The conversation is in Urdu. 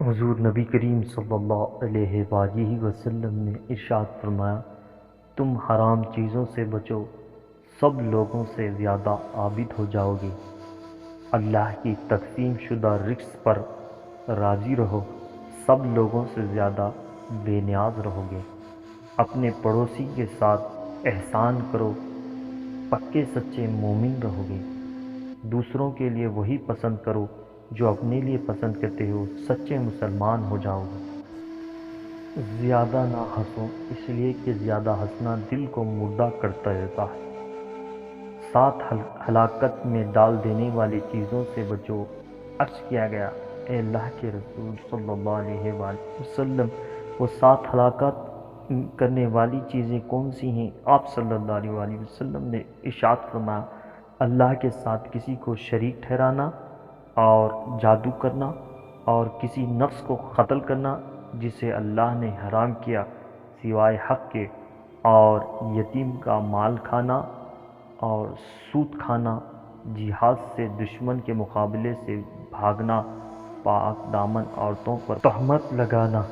حضور نبی کریم صلی اللہ علیہ وآلہ وسلم نے ارشاد فرمایا، تم حرام چیزوں سے بچو، سب لوگوں سے زیادہ عابد ہو جاؤ گے۔ اللہ کی تقسیم شدہ رزق پر راضی رہو، سب لوگوں سے زیادہ بے نیاز رہو گے۔ اپنے پڑوسی کے ساتھ احسان کرو، پکے سچے مومن رہو گے۔ دوسروں کے لیے وہی پسند کرو جو اپنے لیے پسند کرتے ہو، سچے مسلمان ہو جاؤ گے۔ زیادہ نہ ہنسو، اس لیے کہ زیادہ ہنسنا دل کو مردہ کرتا رہتا ہے۔ ساتھ ہلاکت میں ڈال دینے والی چیزوں سے بچو۔ عرض کیا گیا، اے اللہ کے رسول صلی اللہ علیہ وآلہ وسلم، وہ 7 ہلاکت کرنے والی چیزیں کون سی ہیں؟ آپ صلی اللہ علیہ وآلہ وسلم نے ارشاد فرمایا، اللہ کے ساتھ کسی کو شریک ٹھہرانا، اور جادو کرنا، اور کسی نفس کو قتل کرنا جسے اللہ نے حرام کیا سوائے حق کے، اور یتیم کا مال کھانا، اور سود کھانا، جہاد سے دشمن کے مقابلے سے بھاگنا، پاک دامن عورتوں پر تہمت لگانا،